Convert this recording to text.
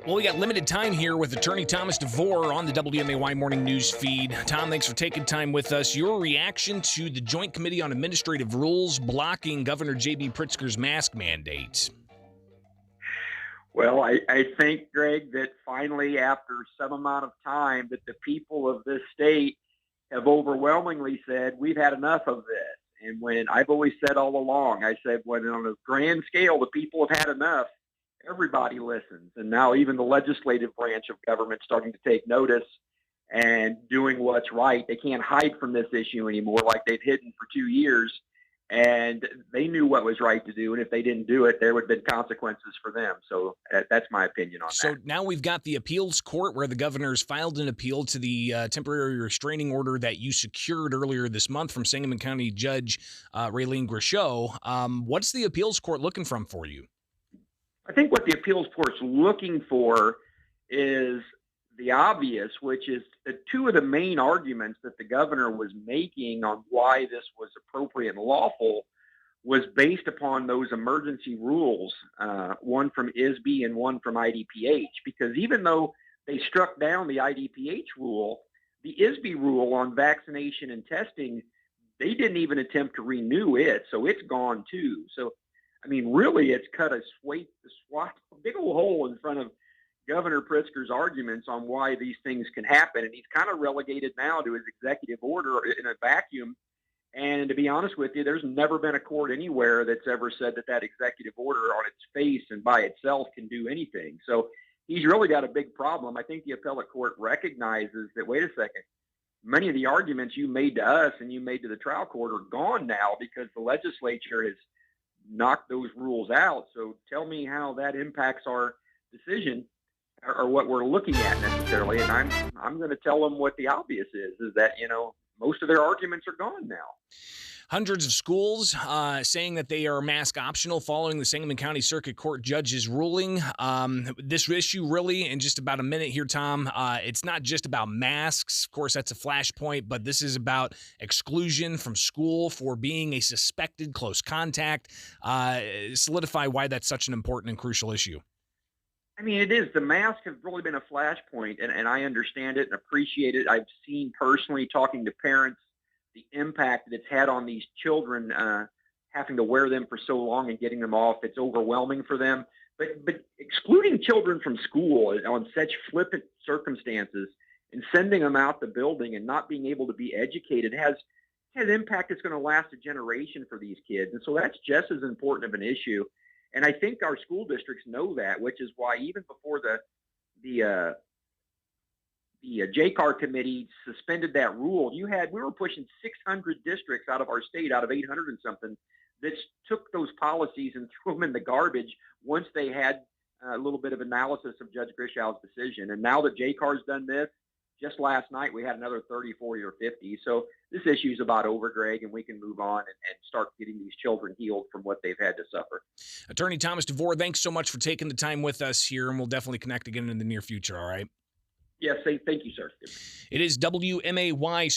Well, we got limited time here with Attorney Thomas DeVore on the WMAY morning news feed. Tom, thanks for taking time with us. Your reaction to the Joint Committee on Administrative Rules blocking Governor J.B. Pritzker's mask mandate? Well, I think, Greg, that finally, after some amount of time, that the people of this state have overwhelmingly said, we've had enough of this. And when I've always said all along, I said, when on a grand scale, the people have had enough, everybody listens. And now even the legislative branch of government starting to take notice and doing what's right. They can't hide from this issue anymore like they've hidden for 2 years. And they knew what was right to do. And if they didn't do it, there would have been consequences for them. So that's my opinion on that. So now we've got the appeals court where the governor's filed an appeal to the temporary restraining order that you secured earlier this month from Sangamon County Judge Raylene Grishow. What's the appeals court looking from for you? I think what the appeals court's looking for is the obvious, which is that two of the main arguments that the governor was making on why this was appropriate and lawful was based upon those emergency rules, one from ISB and one from IDPH, because even though they struck down the IDPH rule, the ISB rule on vaccination and testing, they didn't even attempt to renew it, so it's gone too. So, I mean, really, it's cut a big old hole in front of Governor Pritzker's arguments on why these things can happen. And he's kind of relegated now to his executive order in a vacuum. And to be honest with you, there's never been a court anywhere that's ever said that that executive order on its face and by itself can do anything. So he's really got a big problem. I think the appellate court recognizes that, wait a second, many of the arguments you made to us and you made to the trial court are gone now because the legislature has knocked those rules out. So tell me how that impacts our decision or what we're looking at necessarily. And I'm going to tell them what the obvious is that, most of their arguments are gone now. Hundreds of schools saying that they are mask optional following the Sangamon County Circuit Court judge's ruling. This issue really, in just about a minute here, Tom, it's not just about masks. Of course, that's a flashpoint, but this is about exclusion from school for being a suspected close contact. Solidify why that's such an important and crucial issue. I mean, it is. The mask has really been a flashpoint, and I understand it and appreciate it. I've seen personally, talking to parents, the impact that it's had on these children, having to wear them for so long and getting them off. It's overwhelming for them. But excluding children from school on such flippant circumstances and sending them out the building and not being able to be educated has impact that's going to last a generation for these kids. And so that's just as important of an issue. And I think our school districts know that, which is why even before the JCAR committee suspended that rule, we were pushing 600 districts out of our state, out of 800 and something, that took those policies and threw them in the garbage once they had a little bit of analysis of Judge Grishow's decision. And now that JCAR's done this, just last night we had another 30, 40, or 50. So this issue is about over, Greg, and we can move on and start getting these children healed from what they've had to suffer. Attorney Thomas DeVore, thanks so much for taking the time with us here, and we'll definitely connect again in the near future, all right? Yes, thank you, sir. It is WMAY